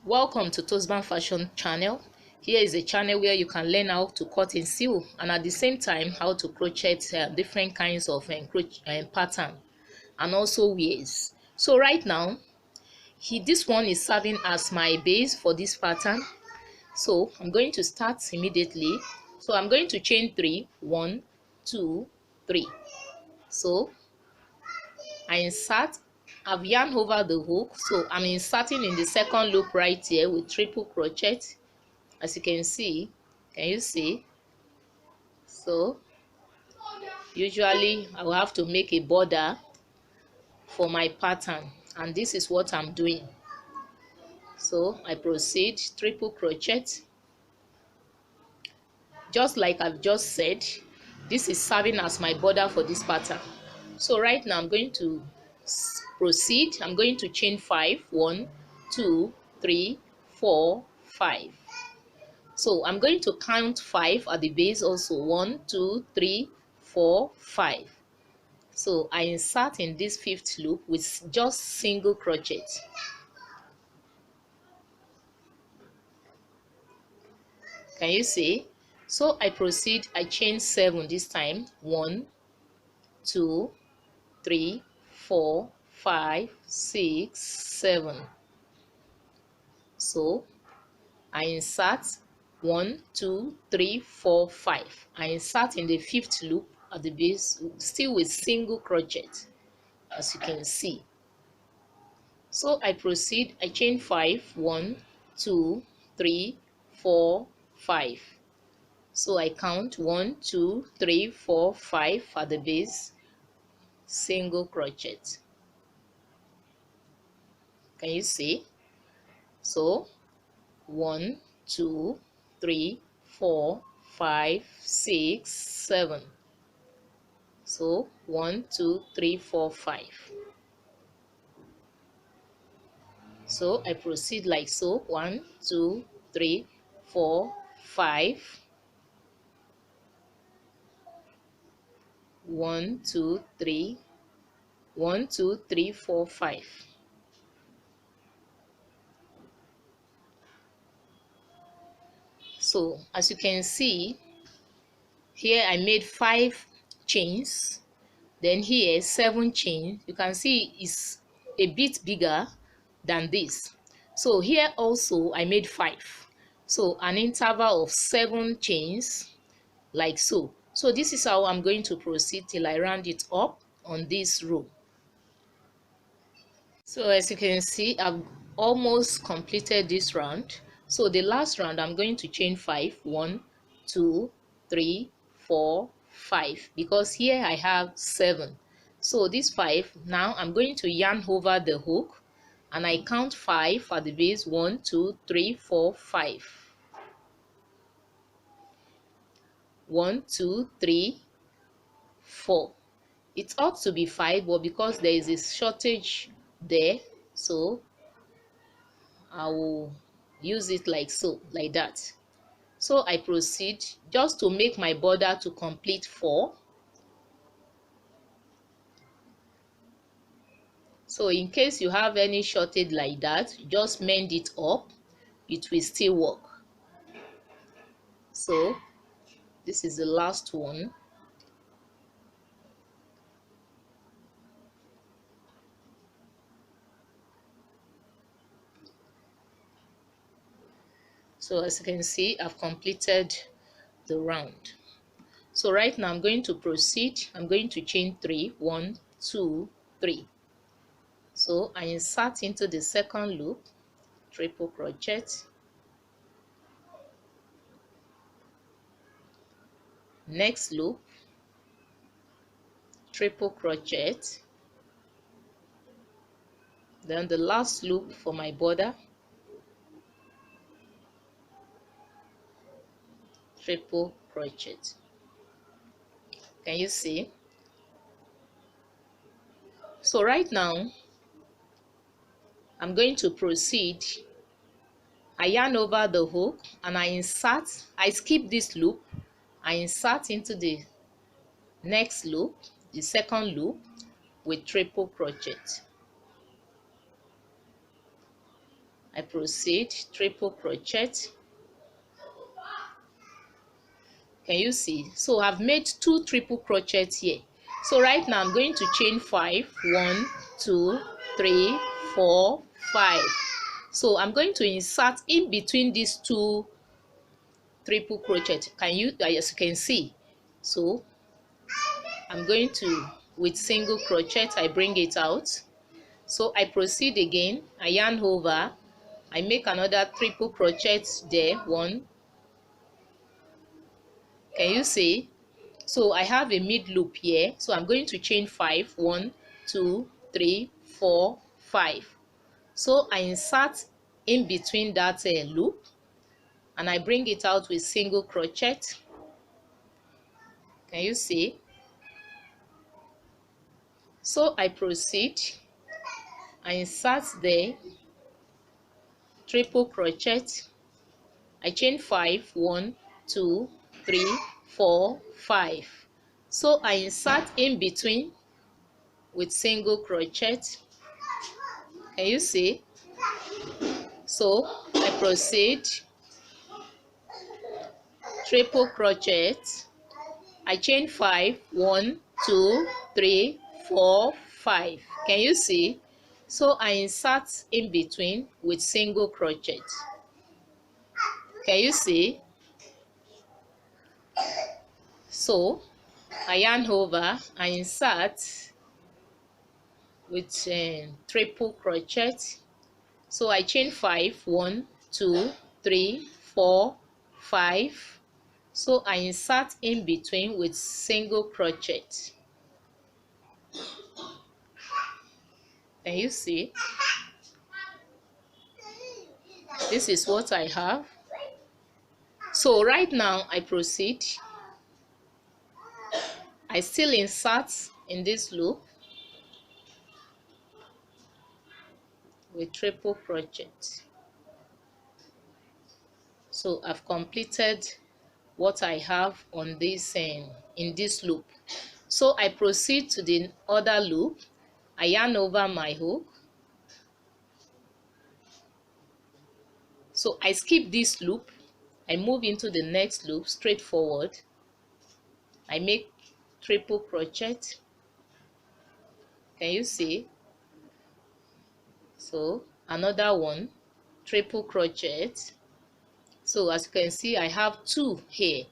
Welcome to Tosban Fashion channel. Here is a channel where you can learn how to cut and sew, and at the same time how to crochet different kinds of pattern and also wears. So right now, this one is serving as my base for this pattern. So I'm going to start immediately. So I'm going to chain 3, 1, 2, 3. So I insert. I've yarned over the hook, so I'm inserting in the second loop right here with triple crochet. As you can see, can you see? So usually I will have to make a border for my pattern, and this is what I'm doing. So I proceed triple crochet, just like I've just said. This is serving as my border for this pattern. So right now I'm going to proceed. I'm going to chain 5, 1, 2, 3, 4, 5. So I'm going to count 5 at the base also. 1, 2, 3, 4, 5. So I insert in this 5th loop with just single crochet. Can you see? So I proceed. I chain 7 this time. 1, 2, 3, 4, 5, 6, 7. So I insert 1, 2, 3, 4, 5. I insert in the 5th loop at the base, still with single crochet, as you can see. So I proceed. I chain 5, 1, 2, 3, 4, 5. So I count 1, 2, 3, 4, 5 at the base, single crochet. Can you see? So 1, 2, 3, 4, 5, 6, 7. So 1, 2, 3, 4, 5. So I proceed like so. 1, 2, 3, 4, 5. 1, 2, 3. 1, 2, 3, 4, 5. So as you can see, here I made 5 chains, then here 7 chains. You can see it's a bit bigger than this. So here also I made 5, so an interval of 7 chains, like so. So this is how I'm going to proceed till I round it up on this row. So as you can see, I've almost completed this round. So the last round I'm going to chain 5, 1, 2, 3, 4, 5, because here I have 7. So this 5, now I'm going to yarn over the hook, and I count 5 at the base. 1, 2, 3, 4, 5. 1, 2, 3, 4. It ought to be 5, but because there is a shortage there, so I will use it like so, like that. So I proceed just to make my border to complete 4. So in case you have any shortage like that, just mend it up, it will still work. So this is the last one. So as you can see, I've completed the round. So right now I'm going to proceed. I'm going to chain 3, 1, 2, 3. So I insert into the second loop, triple crochet, next loop, triple crochet, then the last loop for my border, triple crochet. Can you see? So right now I'm going to proceed. I yarn over the hook and I skip this loop, I insert into the next loop, the second loop, with triple crochet. I proceed, triple crochet. Can you see? So I've made 2 triple crochets here. So right now I'm going to chain 5. 1, 2, 3, 4, 5. So I'm going to insert in between these 2 triple crochet. As you can see. So I'm going to, with single crochet, I bring it out. So I proceed again, I yarn over, I make another triple crochet there. 1. Can you see? So I have a mid loop here. So I'm going to chain 5. 1, 2, 3, 4, 5. So I insert in between that loop and I bring it out with single crochet. Can you see? So I proceed, I insert there, triple crochet, I chain 5. 1, 2, 3, 4, 5. So I insert in between with single crochet. Can you see? So I proceed, triple crochet, I chain 5. 1, 2, 3, 4, 5. Can you see? So I insert in between with single crochet. Can you see? So I yarn over, I insert with triple crochet. So I chain 5. 1, 2, 3, 4, 5. So I insert in between with single crochet. Can you see? This is what I have. So right now I proceed, I still insert in this loop with triple crochet. So I've completed what I have on this in this loop. So I proceed to the other loop, I yarn over my hook. So I skip this loop, I move into the next loop straight forward, I make triple crochet. Can you see? So another one, triple crochet. So as you can see, I have 2 here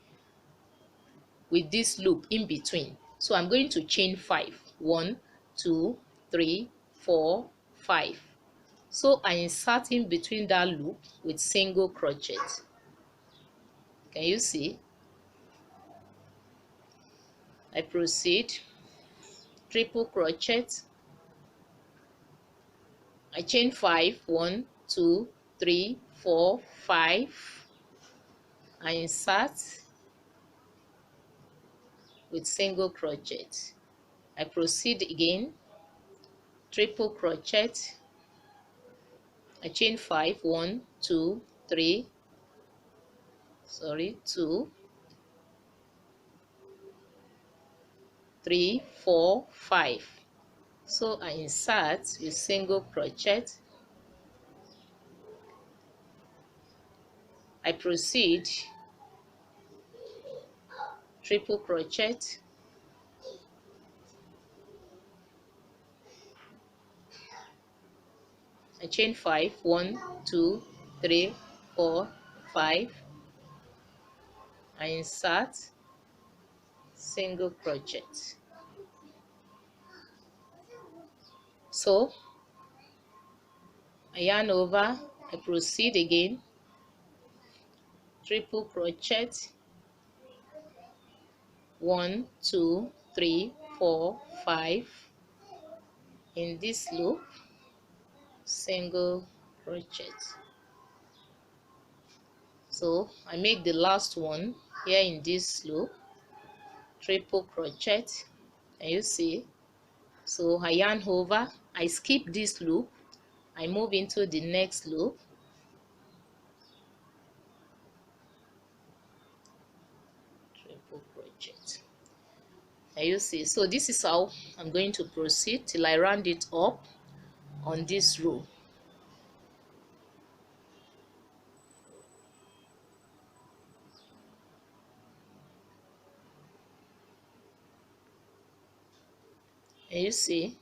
with this loop in between. So I'm going to chain 5. 1, 2, 3, 4, 5. So I insert in between that loop with single crochet. Can you see? I proceed, triple crochet, I chain 5. 1, 2, 3, 4, 5. I insert with single crochet. I proceed again, triple crochet, I chain 5. 1, 2, 3, 2, 3, 4, 5. So I insert with single crochet. I proceed, triple crochet, I chain 5. 1, 2, 3, 4, 5. I insert single crochet. So I yarn over, I proceed again, triple crochet, 1, 2, 3, 4, 5. In this loop, single crochet. So I make the last one here in this loop, triple crochet. Can you see? So I yarn over, I skip this loop, I move into the next loop, triple crochet. Can you see? So this is how I'm going to proceed till I round it up on this row. Can you see?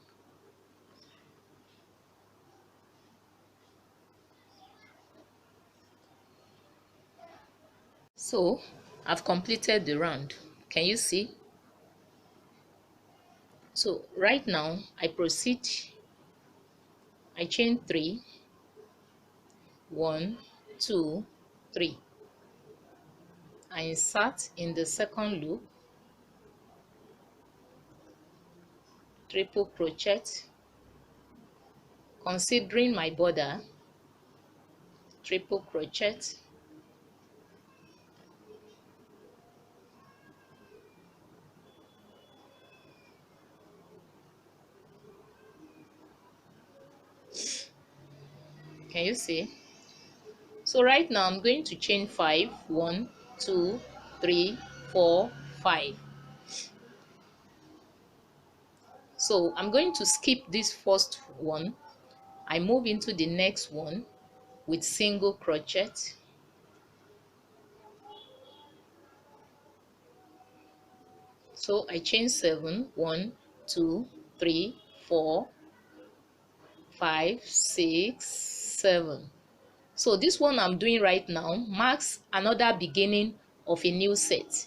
So I've completed the round. Can you see? So right now I proceed. I chain 3, 1, 2, 3. I insert in the second loop, triple crochet, considering my border, triple crochet, can you see? So right now I'm going to chain 5, 1, 2, 3, 4, 5. So I'm going to skip this first one. I move into the next one with single crochet. So I chain 7, 1, 2, 3, 4, 5, 6, 7. So this one I'm doing right now marks another beginning of a new set.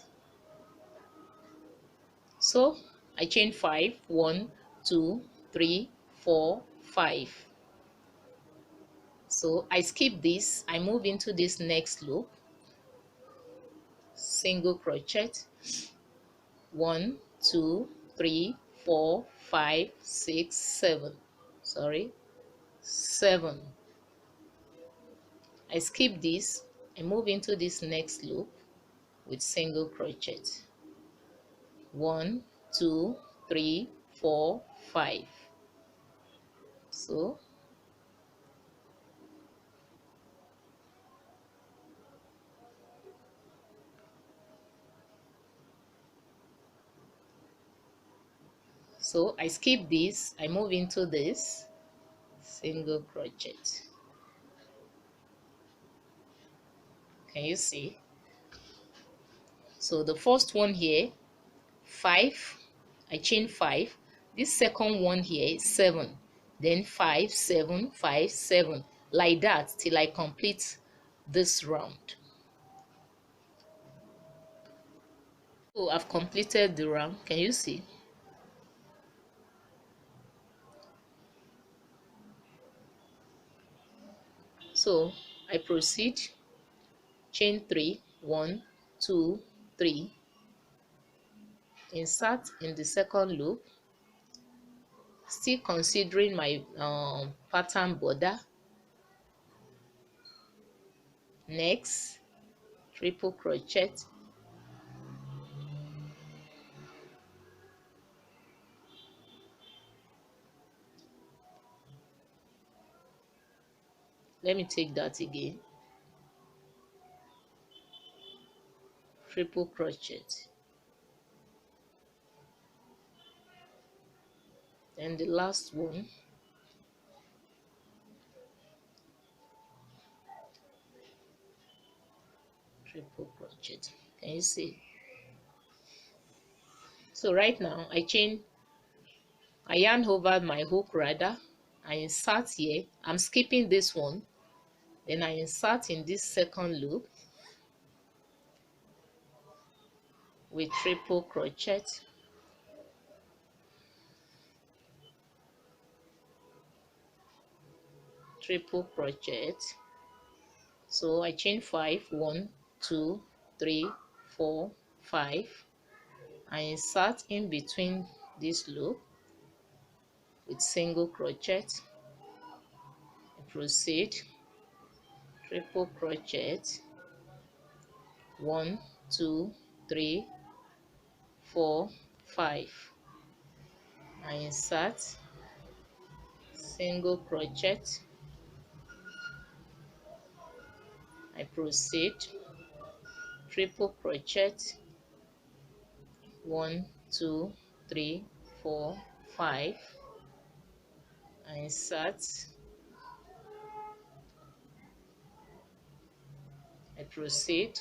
So I chain 5, 1, 2, 3, 4, 5. So I skip this, I move into this next loop, single crochet, 1, 2, 3, 4, 5, 6, 7. Sorry, 7. I skip this, I move into this next loop with single crochet, 1, 2, 3, 4, 5. So I skip this, I move into this single crochet. Can you see? So the first one here, 5, I chain 5. This second one here is 7. Then 5, 7, 5, 7. Like that till I complete this round. So I've completed the round. Can you see? So I proceed, chain 3, 1, 2, 3, insert in the second loop, still considering my pattern border. Next, triple crochet, let me take that again, triple crochet, and the last one, triple crochet. Can you see? So right now I yarn over my hook rather, I insert here, I'm skipping this one, then I insert in this second loop with triple crochet, triple crochet. So I chain 5, 1, 2, 3, 4, 5. I insert in between this loop with single crochet. I proceed, triple crochet, 1, 2, 3, 4, 5. I insert, single crochet. I proceed, triple crochet, 1, 2, 3, 4, 5. I insert, I proceed,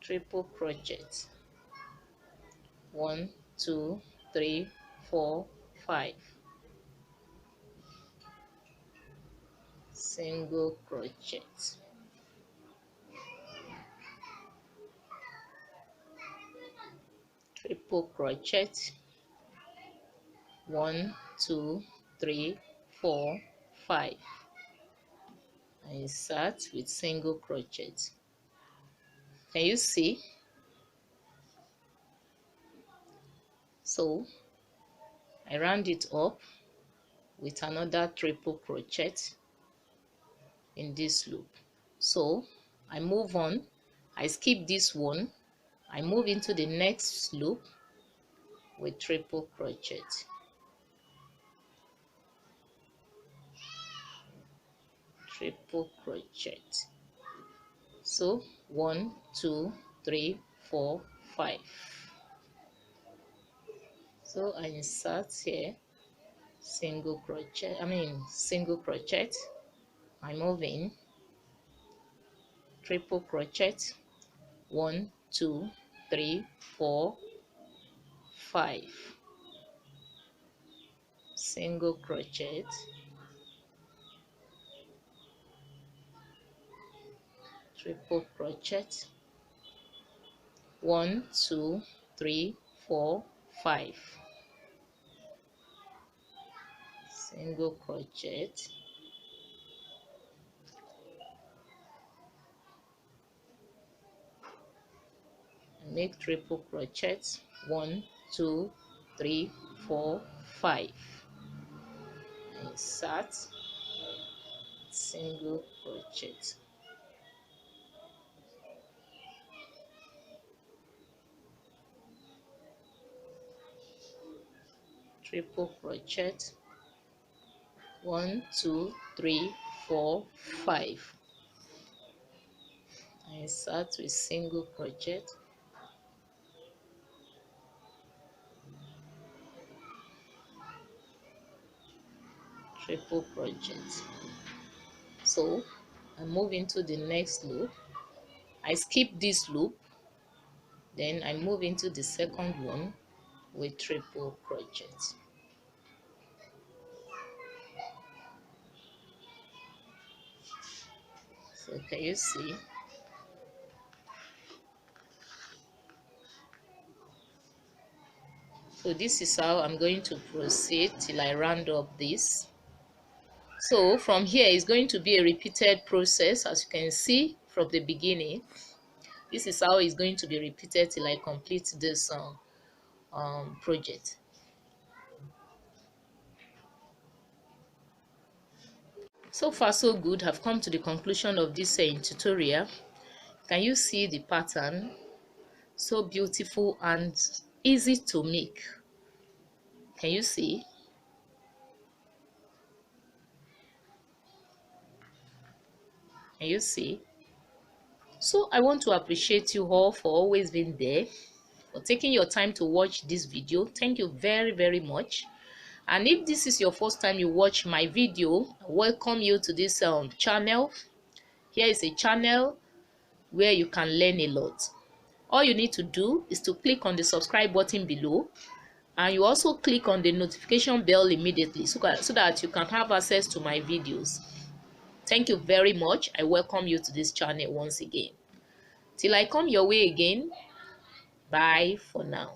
triple crochet, 1, 2, 3, 4, 5. Single crochet. Triple crochet. 1, 2, 3, 4, 5. And insert with single crochet. Can you see? So I round it up with another triple crochet in this loop. So I move on, I skip this one, I move into the next loop with triple crochet. Triple crochet. So 1, 2, 3, 4, 5. So I insert here single crochet, single crochet. I move in, triple crochet, 1, 2, 3, 4, 5. Single crochet, triple crochet, 1, 2, 3, 4, 5. Single crochet, make triple crochet, 1, 2, 3, 4, 5. Insert single crochet, triple crochet, 1, 2, 3, 4, 5. Insert with single crochet, triple crochet. So I move into the next loop, I skip this loop, then I move into the second one with triple crochet. So can you see? So this is how I'm going to proceed till I round up this. So from here it's going to be a repeated process, as you can see from the beginning. This is how it's going to be repeated till I complete this project. So far so good. I've come to the conclusion of this tutorial. Can you see the pattern? So beautiful and easy to make. Can you see? Can you see? So I want to appreciate you all for always being there, for taking your time to watch this video. Thank you very, very much. And if this is your first time you watch my video, I welcome you to this channel. Here is a channel where you can learn a lot. All you need to do is to click on the subscribe button below, and you also click on the notification bell immediately so that you can have access to my videos. Thank you very much. I welcome you to this channel once again. Till I come your way again, bye for now.